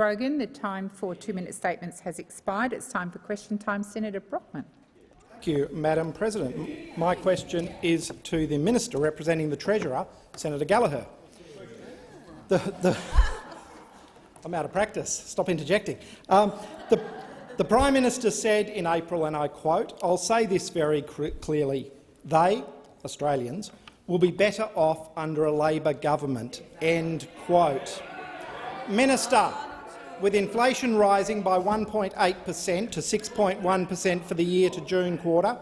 Brogan, the time for 2-minute statements has expired. It's time for question time. Senator Brockman. Thank you, Madam President. My question is to the Minister representing the Treasurer, Senator Gallagher. I'm out of practice. Stop interjecting. The Prime Minister said in April, and I quote, "I'll say this very clearly, they, Australians, will be better off under a Labor government." End quote. Minister, with inflation rising by 1.8% to 6.1% for the year to June quarter,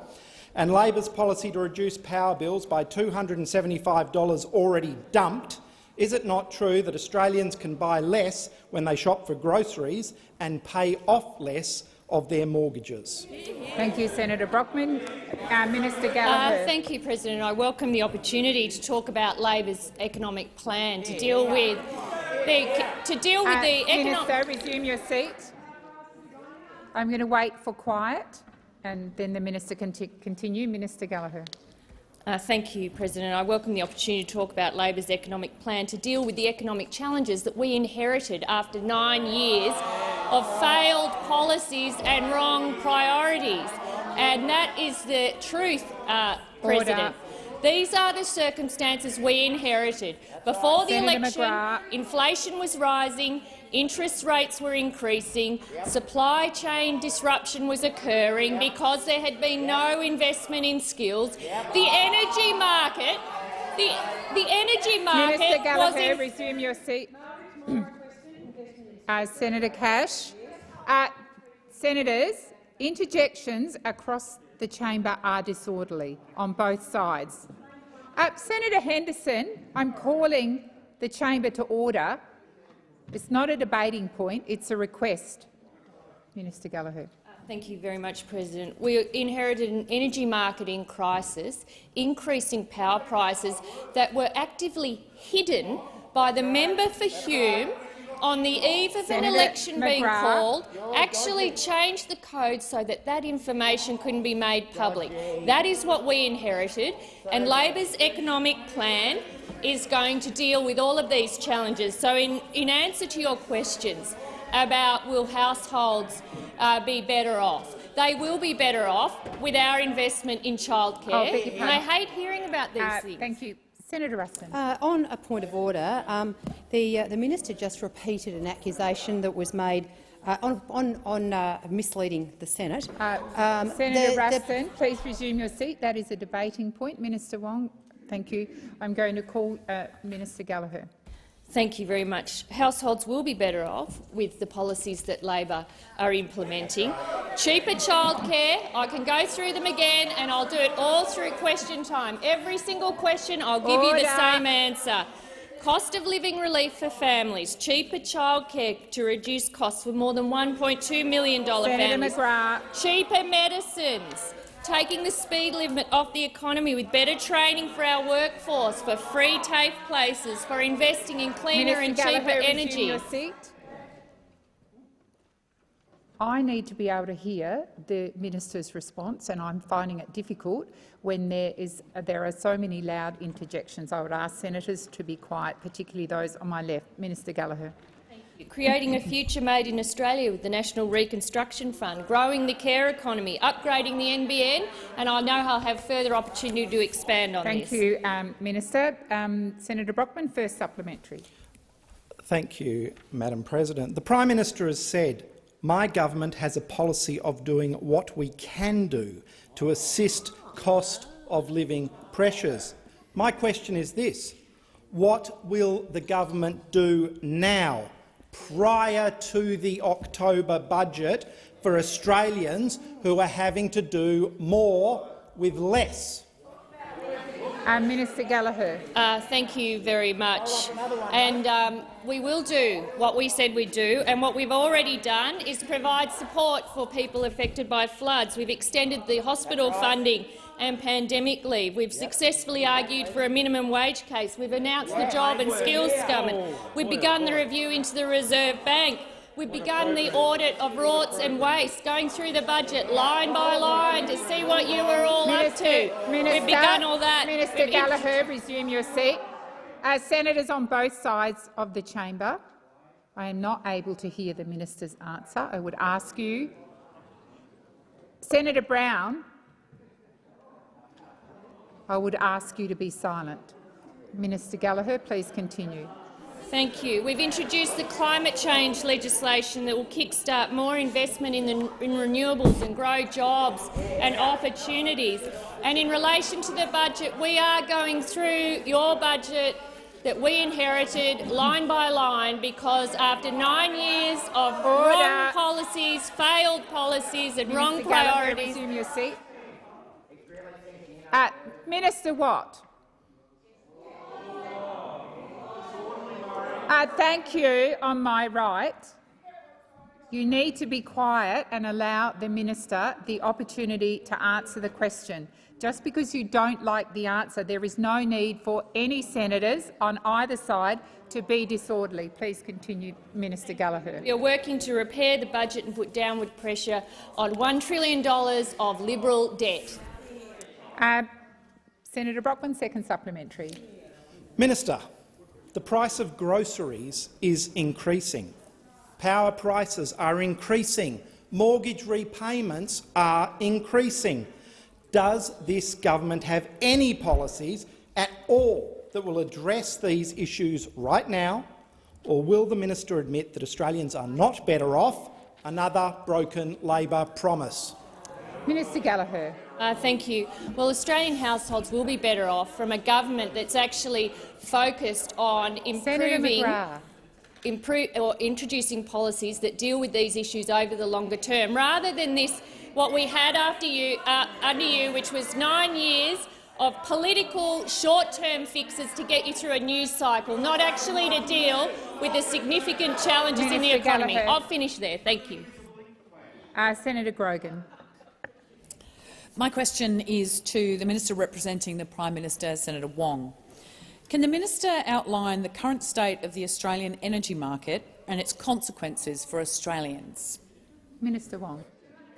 and Labor's policy to reduce power bills by $275 already dumped, is it not true that Australians can buy less when they shop for groceries and pay off less of their mortgages? Thank you, Senator Brockman. Minister Gallagher. Thank you, President. I welcome the opportunity to talk about Labor's economic plan to deal with the Minister, resume your seat. I'm going to wait for quiet, and then the minister can continue. Minister Gallagher. Thank you, President. I welcome the opportunity to talk about Labor's economic plan to deal with the economic challenges that we inherited after 9 years of failed policies and wrong priorities. And that is the truth, President. Order. These are the circumstances we inherited. Before the election, inflation was rising, interest rates were increasing, supply chain disruption was occurring because there had been no investment in skills. The energy market, Minister Gallagher, was resume your seat. Senator Cash. Senators, interjections across the chamber are disorderly on both sides. Senator Henderson, I'm calling the chamber to order. It's not a debating point, it's a request. Minister Gallagher. Thank you very much, President. We inherited an energy market in crisis, increasing power prices that were actively hidden by the member for Hume on the eve of an election being called, actually changed the code so that that information couldn't be made public. That is what we inherited, and Labor's economic plan is going to deal with all of these challenges. So in answer to your questions about will households be better off, they will be better off with our investment in childcare. And I hate hearing about these things. Thank you. Senator Ruston. On a point of order, the minister just repeated an accusation that was made on misleading the Senate. Senator Ruston, please resume your seat. That is a debating point. Minister Wong, thank you. I'm going to call Minister Gallagher. Thank you very much. Households will be better off with the policies that Labor are implementing. Cheaper childcare, I can go through them again and I'll do it all through question time. Every single question I'll give you the same answer. Cost of living relief for families, cheaper childcare to reduce costs for more than $1.2 million families, cheaper medicines, taking the speed limit off the economy with better training for our workforce, for free TAFE places, for investing in cleaner and cheaper energy. Your seat. I need to be able to hear the minister's response, and I'm finding it difficult when there are so many loud interjections. I would ask senators to be quiet, particularly those on my left. Minister Gallagher. Creating a future made in Australia with the National Reconstruction Fund, growing the care economy, upgrading the NBN, and I know I'll have further opportunity to expand on this. Thank you, Minister. Senator Brockman, first supplementary. Thank you, Madam President. The Prime Minister has said, "My government has a policy of doing what we can do to assist cost of living pressures." My question is this: what will the government do now, prior to the October budget, for Australians who are having to do more with less? Minister Gallagher. Thank you very much. And we will do what we said we'd do, and what we've already done is provide support for people affected by floods. We've extended the hospital funding and pandemic leave. We've successfully argued for a minimum wage case. We've announced the Job and Skills Summit. We've begun the review into the Reserve Bank. We've begun the audit of rorts and waste, going through the budget line by line to see what you were all up to. We've begun all that. Minister Gallagher, resume your seat. Senators on both sides of the chamber, I am not able to hear the minister's answer. I would ask you, Senator Brown, I would ask you to be silent. Minister Gallagher, please continue. Thank you. We've introduced the climate change legislation that will kickstart more investment in renewables and grow jobs and opportunities. And in relation to the budget, we are going through your budget that we inherited line by line, because after 9 years of wrong policies, failed policies and wrong priorities— resume your seat. Minister Watt. Thank you. On my right, you need to be quiet and allow the minister the opportunity to answer the question. Just because you don't like the answer, there is no need for any senators on either side to be disorderly. Please continue, Minister Gallagher. We are working to repair the budget and put downward pressure on $1 trillion of Liberal debt. Senator Brockman, second supplementary. Minister, the price of groceries is increasing. Power prices are increasing. Mortgage repayments are increasing. Does this government have any policies at all that will address these issues right now, or will the minister admit that Australians are not better off? Another broken Labor promise. Minister Gallagher. Thank you. Well, Australian households will be better off from a government that's actually focused on introducing policies that deal with these issues over the longer term, rather than this, what we had under you, which was 9 years of political short-term fixes to get you through a news cycle, not actually to deal with the significant challenges in the economy. Gallagher. I'll finish there. Thank you. Senator Grogan. My question is to the Minister representing the Prime Minister, Senator Wong. Can the minister outline the current state of the Australian energy market and its consequences for Australians? Minister Wong.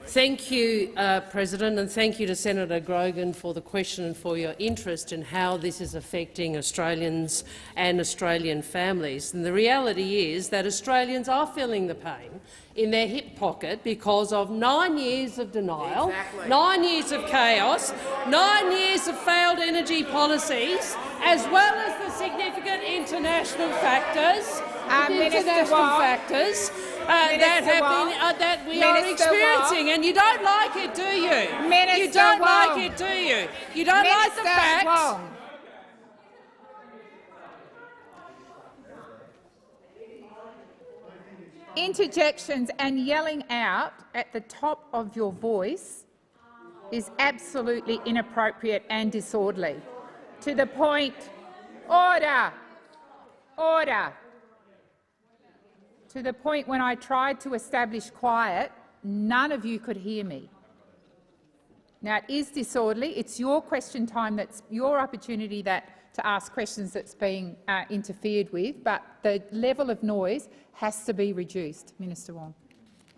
Thank you, President, and thank you to Senator Grogan for the question and for your interest in how this is affecting Australians and Australian families. And the reality is that Australians are feeling the pain in their hip pocket because of 9 years of denial, 9 years of chaos, 9 years of failed energy policies, as well as the significant international factors that we are experiencing. And you don't like it, do you? You don't like it, do you? You don't like the facts. Interjections and yelling out at the top of your voice is absolutely inappropriate and disorderly. To the point— order! Order! To the point when I tried to establish quiet, none of you could hear me. Now, it is disorderly. It's your question time, that's your opportunity to ask questions that's being interfered with, but the level of noise has to be reduced. Minister Wong.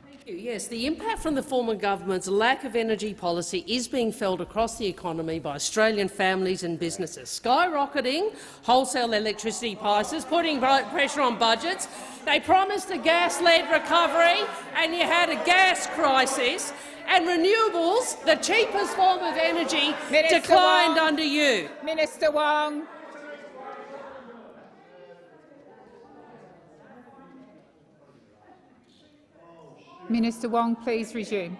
Thank you. Yes, the impact from the former government's lack of energy policy is being felt across the economy by Australian families and businesses. Skyrocketing wholesale electricity prices, putting pressure on budgets. They promised a gas-led recovery, and you had a gas crisis. And renewables, the cheapest form of energy, declined under you. Minister Wong. Minister Wong, please resume.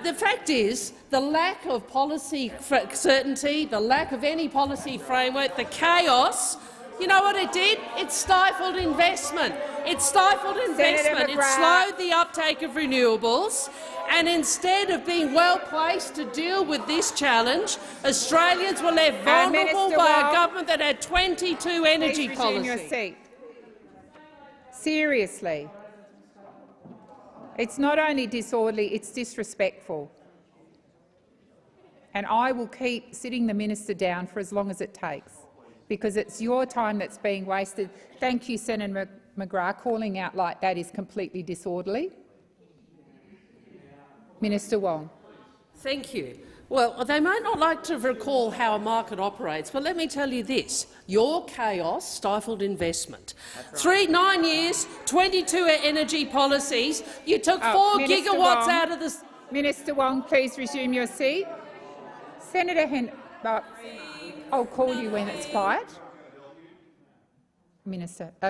The fact is, the lack of policy certainty, the lack of any policy framework, the chaos, you know what it did? It stifled investment. It stifled investment. It slowed the uptake of renewables. And instead of being well-placed to deal with this challenge, Australians were left vulnerable by a government that had 22 energy policies. Your seat. Seriously. It's not only disorderly, it's disrespectful. And I will keep sitting the minister down for as long as it takes, because it's your time that's being wasted. Thank you, Senator McGrath. Calling out like that is completely disorderly. Minister Wong. Thank you. Well, they might not like to recall how a market operates, but let me tell you this. Your chaos stifled investment. 9 years, 22 energy policies. You took 4 Minister gigawatts Wong. out of the— Minister Wong, please resume your seat. Senator I'll call you when it's quiet.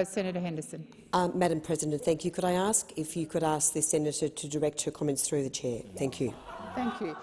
Senator Henderson. Madam President, thank you. Could I ask if you could ask the senator to direct her comments through the chair? Thank you. Thank you.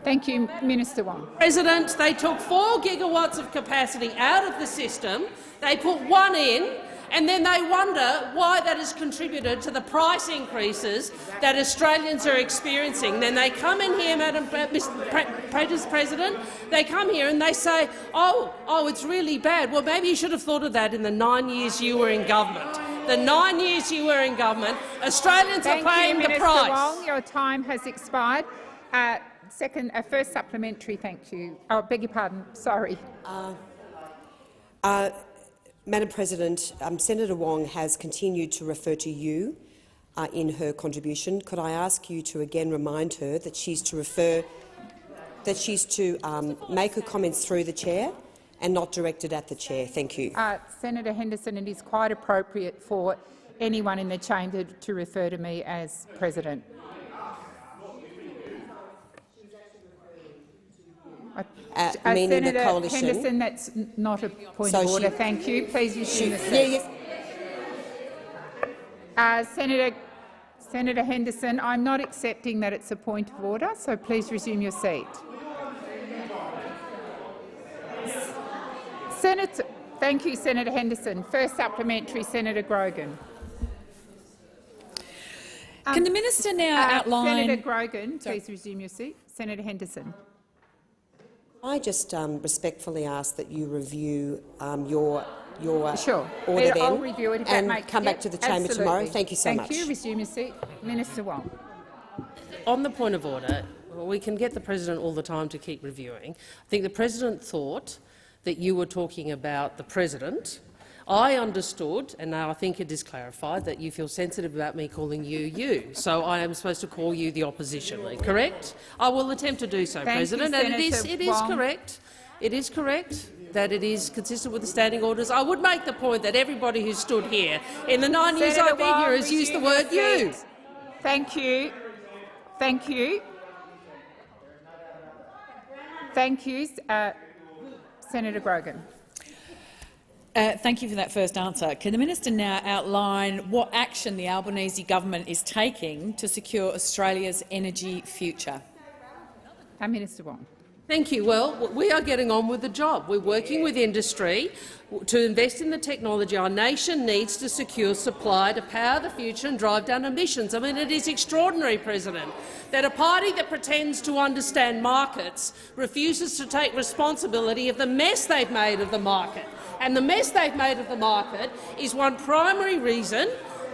Thank you, Minister Wong. President, they took 4 gigawatts of capacity out of the system, they put 1 in, and then they wonder why that has contributed to the price increases that Australians are experiencing. Then they come in here, Madam President, they come here and they say, oh, it's really bad. Well, maybe you should have thought of that in the 9 years you were in government. The 9 years you were in government, Australians are paying the price. Minister Wong, your time has expired. First supplementary, thank you. Oh, beg your pardon. Sorry. Madam President, Senator Wong has continued to refer to you in her contribution. Could I ask you to again remind her that she's to make her comments through the chair and not directed at the chair? Thank you. Senator Henderson, it is quite appropriate for anyone in the chamber to refer to me as President. Meaning Senator the coalition. Henderson, that's not a point of order. Thank you. Please resume the seat. Senator Henderson, I'm not accepting that it's a point of order, so please resume your seat. Thank you, Senator Henderson. First supplementary, Senator Grogan. Can the minister now outline— Senator Grogan, please resume your seat. Senator Henderson. I just respectfully ask that you review your Sure. order then, I'll review it if and that makes come back to the chamber tomorrow. Thank you so much. Thank you. Resume your seat. Minister Wong. On the point of order, we can get the President all the time to keep reviewing. I think the President thought that you were talking about the President. I understood, and now I think it is clarified, that you feel sensitive about me calling you. So I am supposed to call you the opposition, correct? I will attempt to do so, President. You, and it is correct. It is correct that it is consistent with the standing orders. I would make the point that everybody who stood here in the 9 years I've been here has used the word you. Thank you. Thank you. Thank you, Senator Grogan. Thank you for that first answer. Can the minister now outline what action the Albanese government is taking to secure Australia's energy future? Minister Wong. Thank you. Well, we are getting on with the job. We're working with industry to invest in the technology our nation needs to secure supply to power the future and drive down emissions. I mean, it is extraordinary, President, that a party that pretends to understand markets refuses to take responsibility of the mess they've made of the market. And the mess they've made of the market is one primary reason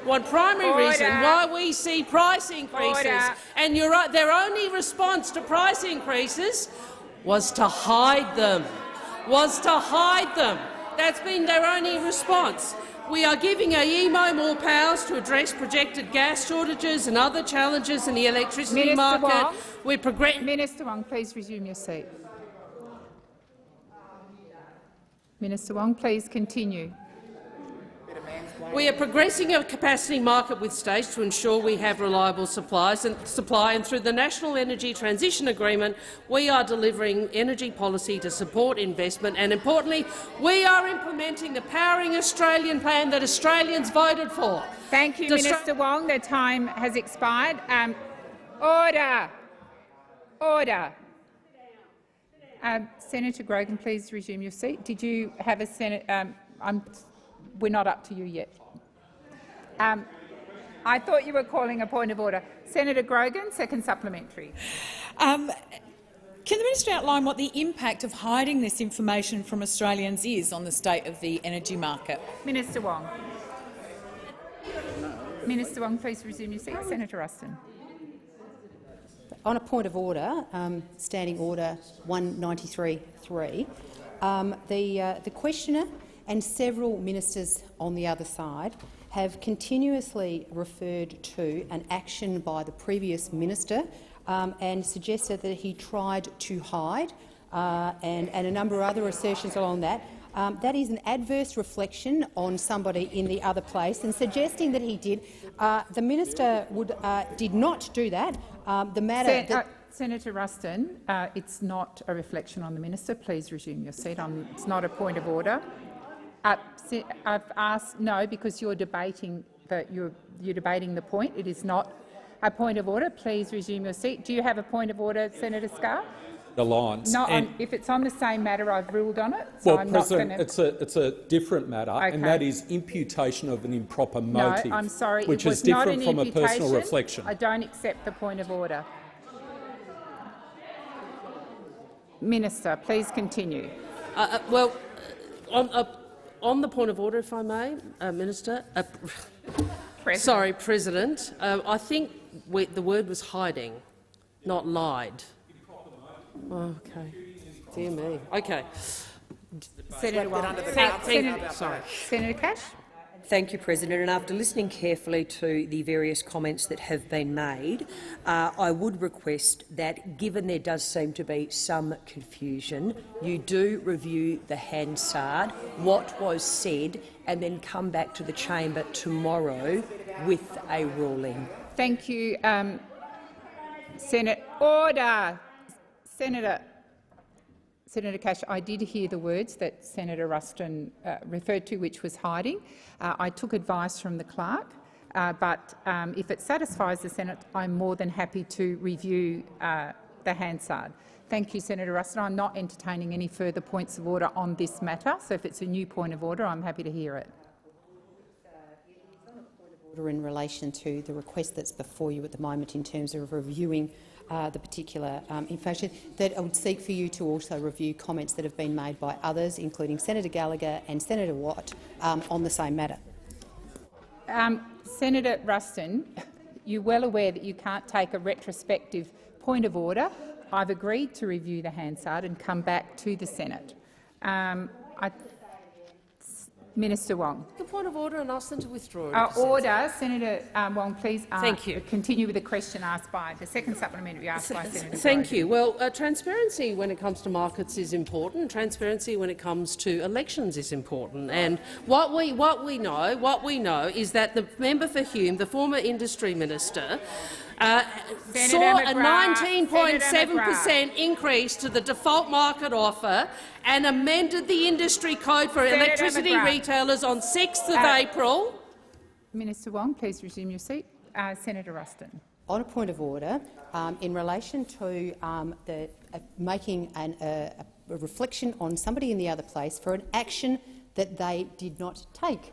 why we see price increases. Order. And you're right, their only response to price increases was to hide them. That's been their only response. We are giving AEMO more powers to address projected gas shortages and other challenges in the electricity market. Minister Wong, please resume your seat. Minister Wong, please continue. We are progressing a capacity market with states to ensure we have reliable supply, and through the National Energy Transition Agreement, we are delivering energy policy to support investment. And importantly, we are implementing the Powering Australian plan that Australians voted for. Thank you, Minister Wong. The time has expired. Order. Order. Senator Grogan, please resume your seat. Did you have a Senate? We're not up to you yet. I thought you were calling a point of order. Senator Grogan, second supplementary. Can the minister outline what the impact of hiding this information from Australians is on the state of the energy market? Minister Wong. Minister Wong, please resume your seat. Senator Ruston. On a point of order, Standing Order 193.3, the questioner and several ministers on the other side have continuously referred to an action by the previous minister and suggested that he tried to hide, and a number of other assertions along that. That is an adverse reflection on somebody in the other place, and suggesting that he did. The minister did not do that. The matter. Senator Ruston, it's not a reflection on the minister. Please resume your seat. It's not a point of order. I've asked no, because you're debating the point. It is not a point of order. Please resume your seat. Do you have a point of order, Senator Scarr? Alliance. No, if it's on the same matter, I've ruled on it. So well, I'm President, not gonna... it's a different matter, okay. and that is imputation of an improper motive. No, I'm sorry, which it was is different not from an a personal imputation. reflection. I don't accept the point of order. Minister, please continue. On the point of order, if I may, Minister. Sorry, President. I think the word was hiding, not lied. Okay. Dear me. Okay. Senator Wong. Senator Cash. Thank you, President. And after listening carefully to the various comments that have been made, I would request that, given there does seem to be some confusion, you do review the Hansard, what was said, and then come back to the chamber tomorrow with a ruling. Thank you, Senate. Order. Senator Cash, I did hear the words that Senator Ruston referred to, which was hiding. I took advice from the clerk, but if it satisfies the Senate, I'm more than happy to review the Hansard. Thank you, Senator Ruston. I'm not entertaining any further points of order on this matter, so if it's a new point of order, I'm happy to hear it. Order in relation to the request that's before you at the moment in terms of reviewing the particular information, that I would seek for you to also review comments that have been made by others, including Senator Gallagher and Senator Watt, on the same matter. Senator Ruston, you're well aware that you can't take a retrospective point of order. I've agreed to review the Hansard and come back to the Senate. Minister Wong. A point of order and ask them to withdraw. Order. Senator Wong, please Thank you. Continue with the question asked by the second supplementary asked by Senator Thank you. Well, transparency when it comes to markets is important. Transparency when it comes to elections is important. And what we know is that the member for Hume, the former industry minister, saw a 19.7% increase to the default market offer and amended the industry code for electricity retailers on 6th of April. Minister Wong, please resume your seat. Senator Ruston. On a point of order, in relation to making a reflection on somebody in the other place for an action that they did not take.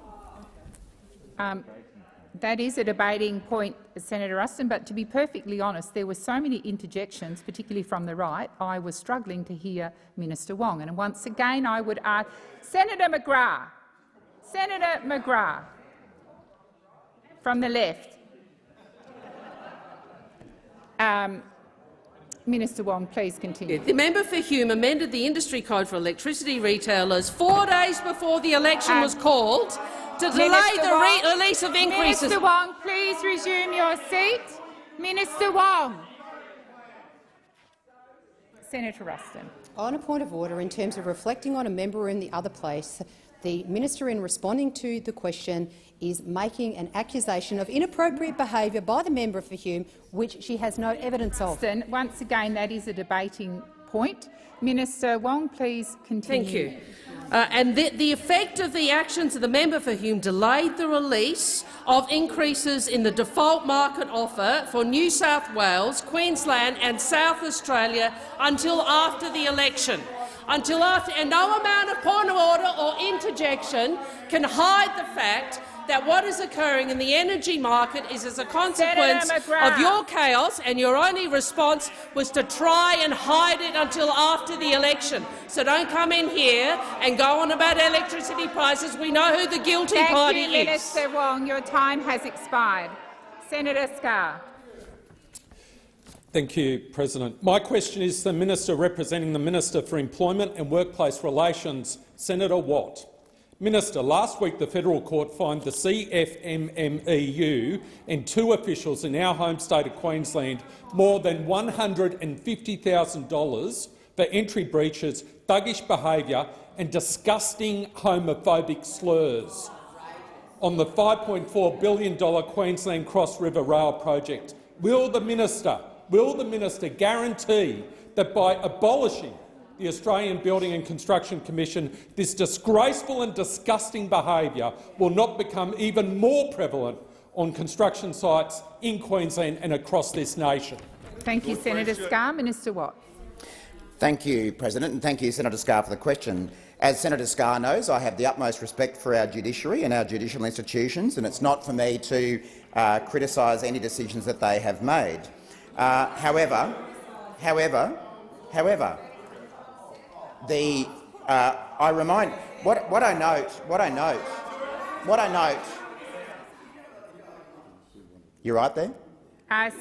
That is a debating point, Senator Ruston, but to be perfectly honest, there were so many interjections, particularly from the right, I was struggling to hear Minister Wong. And once again, I would ask Senator McGrath, from the left. Minister Wong, please continue. The member for Hume amended the industry code for electricity retailers 4 days before the election was called to delay the release of increases. Minister Wong, please resume your seat. Minister Wong. Senator Ruston. On a point of order, in terms of reflecting on a member in the other place, the minister, in responding to the question, is making an accusation of inappropriate behaviour by the member for Hume, which she has no evidence of. Once again, that is a debating point. Minister Wong, please continue. Thank you. And the effect of the actions of the member for Hume delayed the release of increases in the default market offer for New South Wales, Queensland and South Australia until after the election. And no amount of point of order or interjection can hide the fact that what is occurring in the energy market is as a consequence of your chaos, and your only response was to try and hide it until after the election. So don't come in here and go on about electricity prices. We know who the guilty party is. Minister Wong, your time has expired. Senator Scarr. Thank you, President. My question is to the Minister representing the Minister for Employment and Workplace Relations, Senator Watt. Minister, last week the federal court fined the CFMMEU and 2 officials in our home state of Queensland more than $150,000 for entry breaches, thuggish behaviour and disgusting homophobic slurs on the $5.4 billion Queensland Cross River Rail project. Will the minister guarantee that by abolishing the Australian Building and Construction Commission, this disgraceful and disgusting behaviour will not become even more prevalent on construction sites in Queensland and across this nation? Thank you, Senator Scarr. Minister Watt. Thank you, President, and thank you, Senator Scarr, for the question. As Senator Scarr knows, I have the utmost respect for our judiciary and our judicial institutions, and it's not for me to criticise any decisions that they have made. However, I remind what I note. You right there?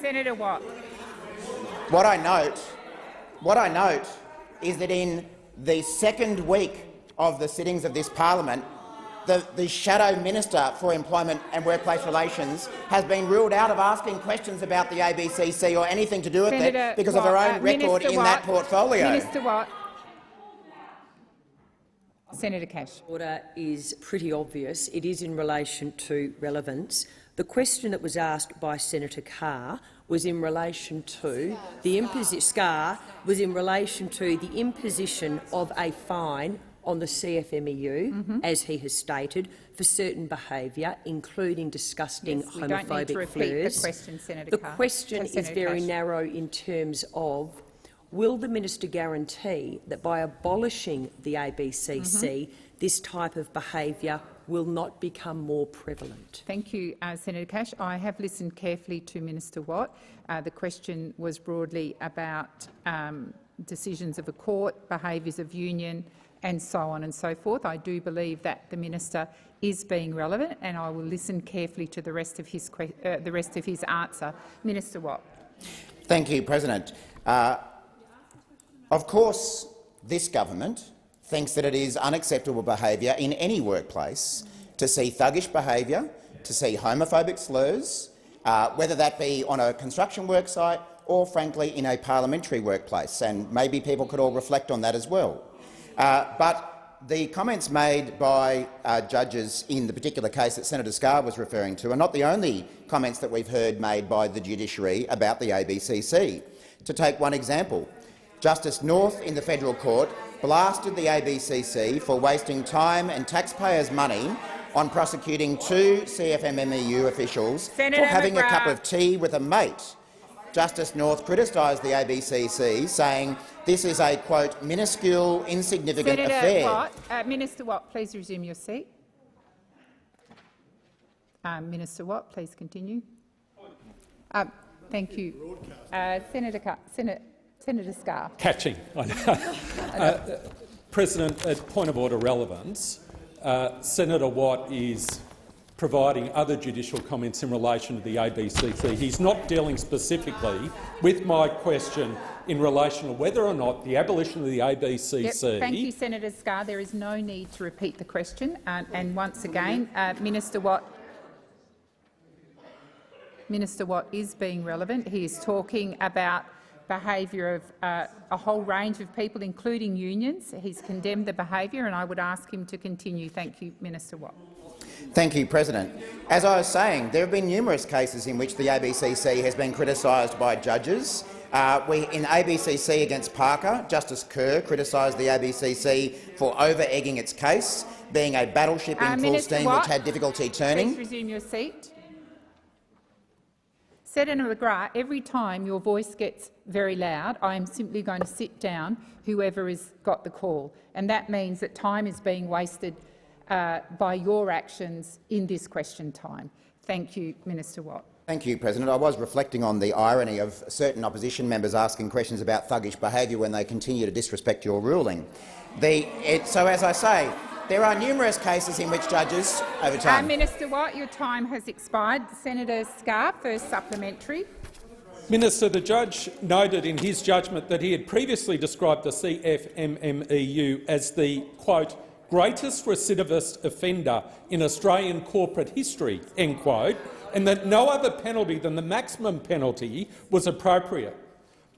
Senator Watt. What I note is that in the second week of the sittings of this parliament, the Shadow Minister for Employment and Workplace Relations has been ruled out of asking questions about the ABCC or anything to do with it because of her own record in that portfolio. Minister Watt. Senator Cash. Order is pretty obvious. It is in relation to relevance. The question that was asked by Senator Carr was in relation to the imposition of a fine on the CFMEU, as he has stated, for certain behaviour, including disgusting homophobic slurs. The question, Senator The Carr. question is very narrow in terms of, will the minister guarantee that by abolishing the ABCC, this type of behaviour will not become more prevalent? Thank you, Senator Cash. I have listened carefully to Minister Watt. The question was broadly about decisions of a court, behaviours of union and so on and so forth. I do believe that the minister is being relevant, and I will listen carefully to the rest of his answer. Minister Watt. Thank you, President. Of course, this government thinks that it is unacceptable behaviour in any workplace to see thuggish behaviour, to see homophobic slurs, whether that be on a construction work site or, frankly, in a parliamentary workplace, and maybe people could all reflect on that as well. But the comments made by judges in the particular case that Senator Scarr was referring to are not the only comments that we've heard made by the judiciary about the ABCC. To take one example, Justice North in the federal court blasted the ABCC for wasting time and taxpayers' money on prosecuting 2 CFMMEU officials for having a cup of tea with a mate. Justice North criticised the ABCC, saying this is a, quote, minuscule, insignificant affair. Watt, Minister Watt, please resume your seat. Minister Watt, please continue. Thank you. Senator Scarr. Catching. President, at point of order relevance, Senator Watt is providing other judicial comments in relation to the ABCC. He's not dealing specifically with my question in relation to whether or not the abolition of the ABCC— Yep, thank you, Senator Scarr. There is no need to repeat the question. And once again, Minister Watt is being relevant. He is talking about behaviour of a whole range of people, including unions. He's condemned the behaviour, and I would ask him to continue. Thank you, Minister Watt. Thank you, President. As I was saying, there have been numerous cases in which the ABCC has been criticised by judges. In ABCC against Parker, Justice Kerr criticised the ABCC for over-egging its case, being a battleship in full steam which had difficulty turning. Please resume your seat. Senator McGrath, every time your voice gets very loud, I am simply going to sit down, whoever has got the call, and that means that time is being wasted by your actions in this question time. Thank you, Minister Watt. Thank you, President. I was reflecting on the irony of certain opposition members asking questions about thuggish behaviour when they continue to disrespect your ruling. So, as I say, there are numerous cases in which judges over time— Minister Watt, your time has expired. Senator Scarr, first supplementary. Minister, the judge noted in his judgment that he had previously described the CFMMEU as the, quote, greatest recidivist offender in Australian corporate history," end quote, and that no other penalty than the maximum penalty was appropriate.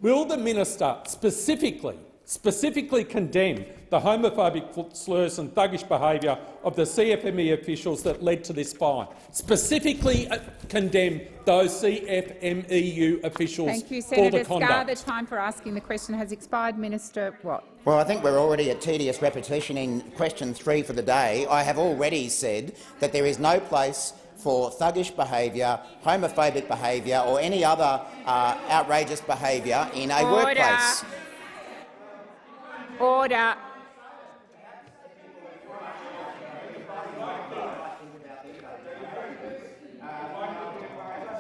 Will the minister specifically condemn the homophobic slurs and thuggish behaviour of the CFME officials that led to this fine? Specifically condemn those CFMEU officials Thank you, for Senator the Scarr. conduct. The time for asking the question has expired. Minister Watt. Well, I think we're already at tedious repetition in question 3 for the day. I have already said that there is no place for thuggish behaviour, homophobic behaviour or any other outrageous behaviour in a workplace. Order.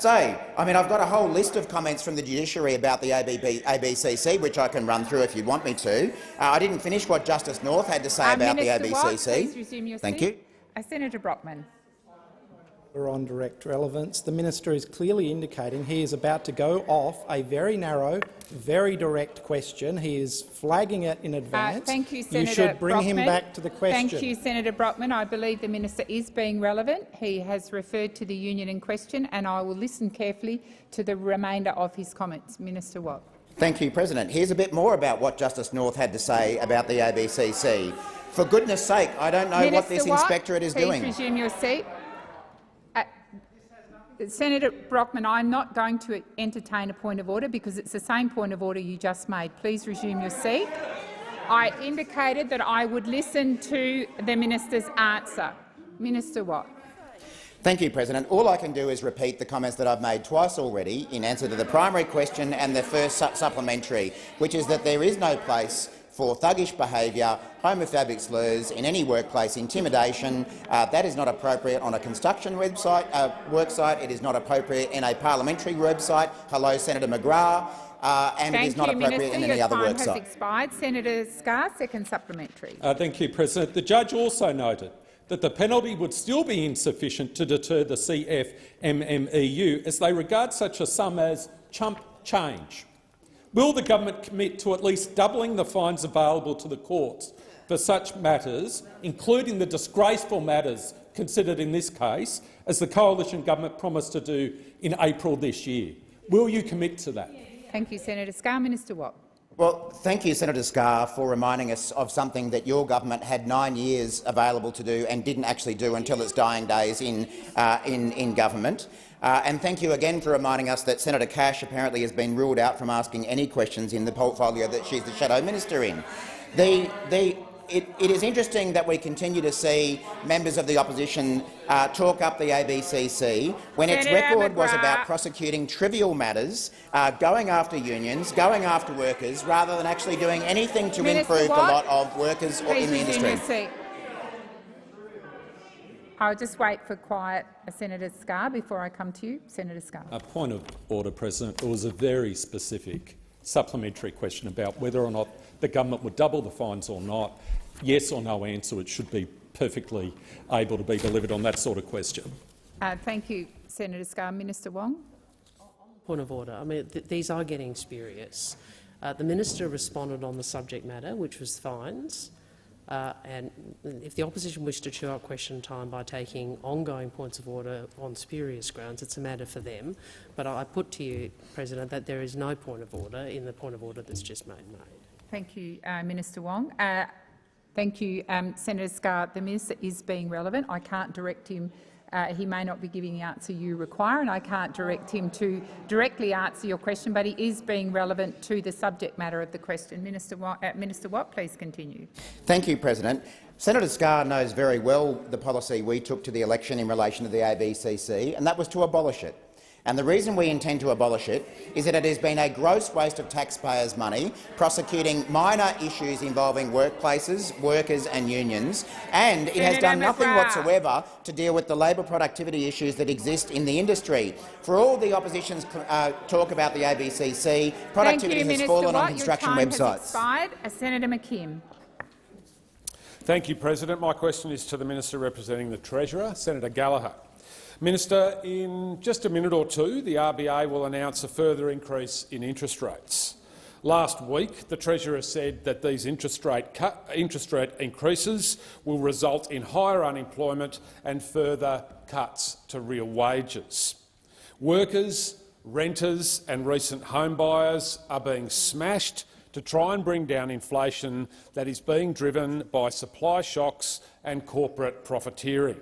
I've got a whole list of comments from the judiciary about the ABCC, which I can run through if you want me to. I didn't finish what Justice North had to say about Minister the Watt, ABCC. please resume your Thank seat. you. Senator Brockman. On direct relevance, the minister is clearly indicating he is about to go off a very narrow, very direct question. He is flagging it in advance. Thank you, Senator You should bring Brockman. him back to the question. Thank you, Senator Brockman. I believe the minister is being relevant. He has referred to the union in question, and I will listen carefully to the remainder of his comments. Minister Watt. Thank you, President. Here's a bit more about what Justice North had to say about the ABCC. For goodness sake, I don't know what this inspectorate is doing. Please resume your seat. Senator Brockman, I'm not going to entertain a point of order because it's the same point of order you just made. Please resume your seat. I indicated that I would listen to the minister's answer. Minister Watt. Thank you, President. All I can do is repeat the comments that I've made twice already in answer to the primary question and the first supplementary, which is that there is no place for thuggish behaviour, homophobic slurs in any workplace, intimidation. That is not appropriate on a construction worksite. It is not appropriate in a parliamentary website. Hello, Senator McGrath. And it is not appropriate in any other worksite. Your time has expired. Senator Scarr, second supplementary. Thank you, President. The judge also noted that the penalty would still be insufficient to deter the CFMMEU as they regard such a sum as chump change. Will the government commit to at least doubling the fines available to the courts for such matters, including the disgraceful matters considered in this case, as the coalition government promised to do in April this year? Will you commit to that? Thank you, Senator Scarr. Minister Watt. Well, thank you, Senator Scarr, for reminding us of something that your government had 9 years available to do and didn't actually do until its dying days in government. And thank you again for reminding us that Senator Cash apparently has been ruled out from asking any questions in the portfolio that she's the shadow minister in. It is interesting that we continue to see members of the opposition talk up the ABCC when its record was about prosecuting trivial matters, going after unions, going after workers, rather than actually doing anything to improve the lot of workers in the industry. I'll just wait for quiet, Senator Scarr, before I come to you. Senator Scarr. A point of order, President. It was a very specific supplementary question about whether or not the government would double the fines or not. Yes or no answer. It should be perfectly able to be delivered on that sort of question. Thank you, Senator Scarr. Minister Wong. Point of order. I mean, these are getting spurious. The minister responded on the subject matter, which was fines. And if the opposition wish to chew up question time by taking ongoing points of order on spurious grounds, it's a matter for them. But I put to you, President, that there is no point of order in the point of order that's just made. Thank you, Minister Wong. Thank you, Senator Scarr. The minister is being relevant. I can't direct him. He may not be giving the answer you require, and I can't direct him to directly answer your question, but he is being relevant to the subject matter of the question. Minister Watt, please continue. Thank you, President. Senator Scarr knows very well the policy we took to the election in relation to the ABCC, and that was to abolish it. And the reason we intend to abolish it is that it has been a gross waste of taxpayers' money, prosecuting minor issues involving workplaces, workers and unions, and it has done nothing whatsoever to deal with the labour productivity issues that exist in the industry. For all the opposition's talk about the ABCC, productivity has fallen on construction websites. Senator McKim. Thank you, President. My question is to the Minister representing the Treasurer, Senator Gallagher. Minister, in just a minute or two, the RBA will announce a further increase in interest rates. Last week, the Treasurer said that these interest rate increases will result in higher unemployment and further cuts to real wages. Workers, renters and recent home buyers are being smashed to try and bring down inflation that is being driven by supply shocks and corporate profiteering.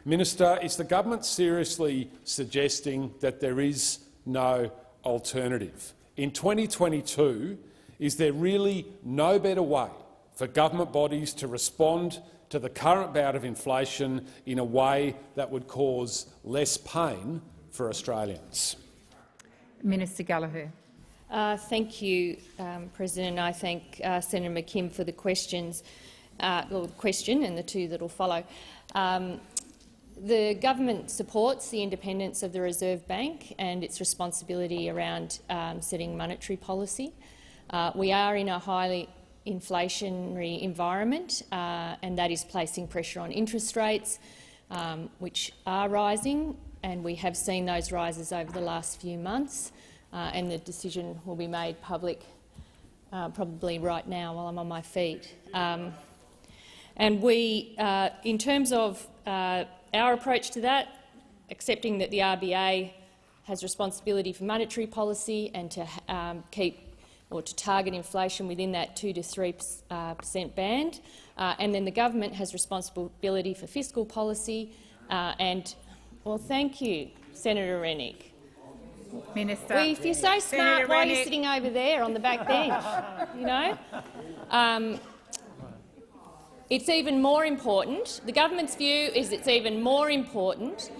Minister, is the government seriously suggesting that there is no alternative? In 2022, is there really no better way for government bodies to respond to the current bout of inflation in a way that would cause less pain for Australians? Minister Gallagher. Thank you, President. I thank Senator McKim for the question and the two that will follow. The government supports the independence of the Reserve Bank and its responsibility around setting monetary policy. We are in a highly inflationary environment, and that is placing pressure on interest rates, which are rising, and we have seen those rises over the last few months, and the decision will be made public probably right now while I'm on my feet. And we, in terms of our approach to that, accepting that the RBA has responsibility for monetary policy and to keep or to target inflation within that 2 to 3% band, and then the government has responsibility for fiscal policy. Well, thank you, Senator Rennick. Minister. Well, if you're so smart, Senator why are Rennick. you sitting over there on the back bench? You know. It's even more important. The government's view is it's even more important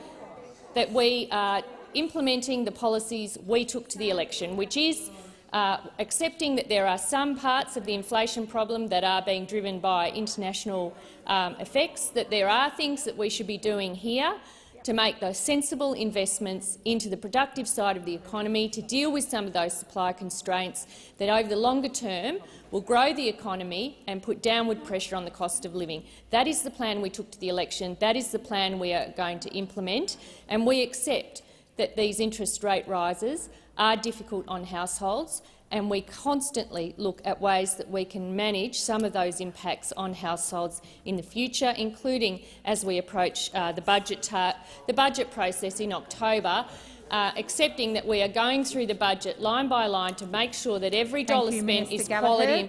that we are implementing the policies we took to the election, which is accepting that there are some parts of the inflation problem that are being driven by international effects, that there are things that we should be doing here to make those sensible investments into the productive side of the economy to deal with some of those supply constraints that over the longer term will grow the economy and put downward pressure on the cost of living. That is the plan we took to the election. That is the plan we are going to implement, and we accept that these interest rate rises are difficult on households, and we constantly look at ways that we can manage some of those impacts on households in the future, including as we approach the budget process in October, accepting that we are going through the budget line by line to make sure that every dollar spent is quality.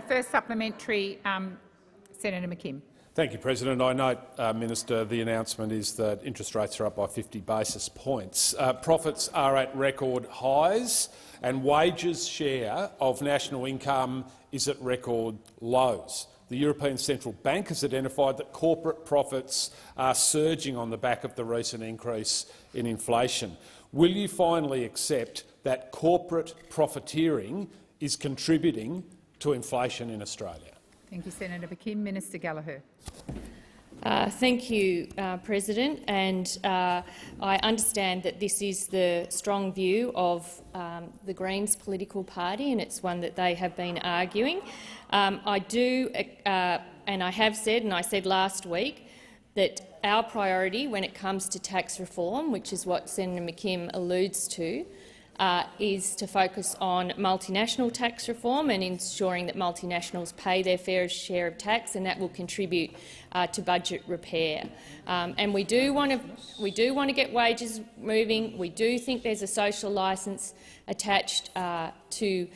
First supplementary, Senator McKim. Thank you, President. I note, Minister, the announcement is that interest rates are up by 50 basis points. Profits are at record highs and wages' share of national income is at record lows. The European Central Bank has identified that corporate profits are surging on the back of the recent increase in inflation. Will you finally accept that corporate profiteering is contributing to inflation in Australia? Thank you, Senator McKim. Minister Gallagher. Thank you, President. And I understand that this is the strong view of the Greens political party, and it's one that they have been arguing. I do, and I have said, and I said last week, that our priority when it comes to tax reform, which is what Senator McKim alludes to, is to focus on multinational tax reform and ensuring that multinationals pay their fair share of tax, and that will contribute to budget repair. And we do want to get wages moving. We do think there's a social licence attached to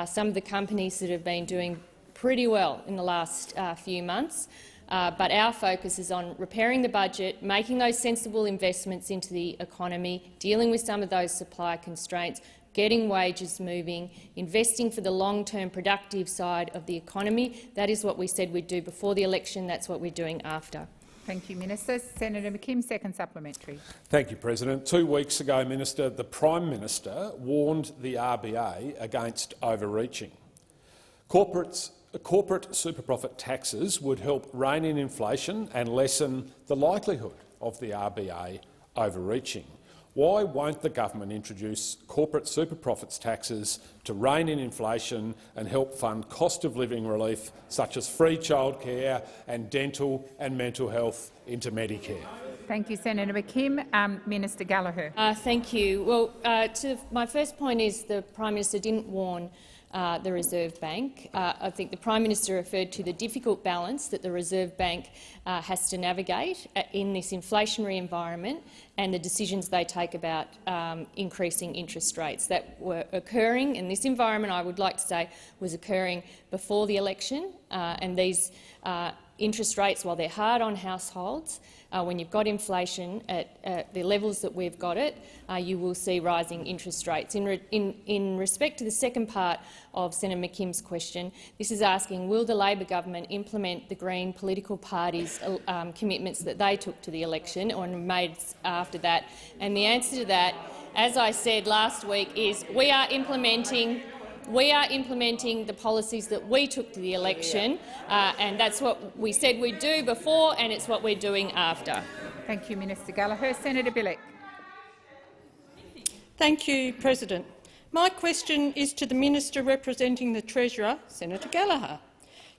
some of the companies that have been doing pretty well in the last few months. But our focus is on repairing the budget, making those sensible investments into the economy, dealing with some of those supply constraints, getting wages moving, investing for the long-term productive side of the economy. That is what we said we'd do before the election. That's what we're doing after. Thank you, Minister. Senator McKim, second supplementary. Thank you, President. 2 weeks ago, Minister, the Prime Minister warned the RBA against overreaching. Corporate super-profit taxes would help rein in inflation and lessen the likelihood of the RBA overreaching. Why won't the government introduce corporate super-profits taxes to rein in inflation and help fund cost-of-living relief such as free childcare and dental and mental health into Medicare? Thank you, Senator McKim. Minister Gallagher. Thank you. Well, my first point is the Prime Minister didn't warn the Reserve Bank. I think the Prime Minister referred to the difficult balance that the Reserve Bank has to navigate in this inflationary environment and the decisions they take about increasing interest rates that were occurring in this environment. I would like to say was occurring before the election, and these interest rates, while they're hard on households, when you've got inflation at the levels that we've got it, you will see rising interest rates. In respect to the second part of Senator McKim's question, this is asking, will the Labor government implement the Green political party's commitments that they took to the election or made after that? And the answer to that, as I said last week, is we are implementing the policies that we took to the election, and that's what we said we'd do before, and it's what we're doing after. Thank you, Minister Gallagher. Senator Bilyk. Thank you, President. My question is to the Minister representing the Treasurer, Senator Gallagher.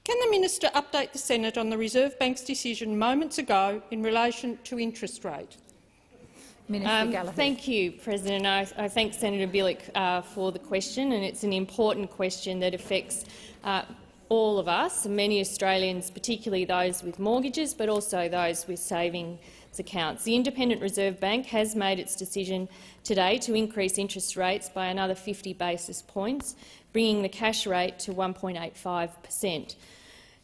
Can the Minister update the Senate on the Reserve Bank's decision moments ago in relation to interest rate? Minister Gallagher. Thank you, President. I thank Senator Bilyk for the question, and it's an important question that affects all of us, and many Australians, particularly those with mortgages, but also those with savings accounts. The Independent Reserve Bank has made its decision today to increase interest rates by another 50 basis points, bringing the cash rate to 1.85%.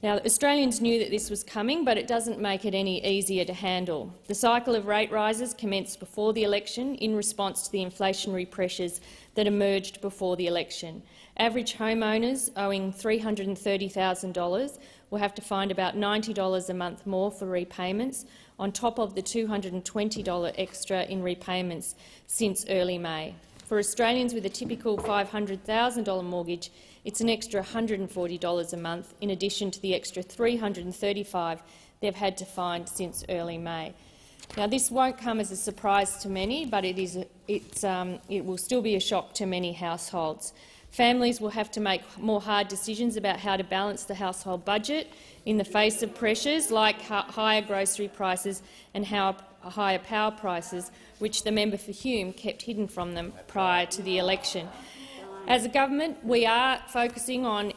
Now, Australians knew that this was coming, but it doesn't make it any easier to handle. The cycle of rate rises commenced before the election in response to the inflationary pressures that emerged before the election. Average homeowners owing $330,000 will have to find about $90 a month more for repayments, on top of the $220 extra in repayments since early May. For Australians with a typical $500,000 mortgage, it's an extra $140 a month, in addition to the extra $335 they've had to find since early May. Now, this won't come as a surprise to many, but it will still be a shock to many households. Families will have to make more hard decisions about how to balance the household budget in the face of pressures like higher grocery prices and higher power prices, which the member for Hume kept hidden from them prior to the election. As a government, we are focusing on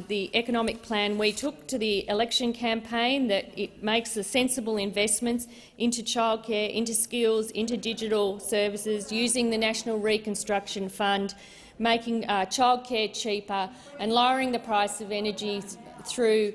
the economic plan we took to the election campaign, that it makes the sensible investments into childcare, into skills, into digital services, using the National Reconstruction Fund, making childcare cheaper and lowering the price of energy through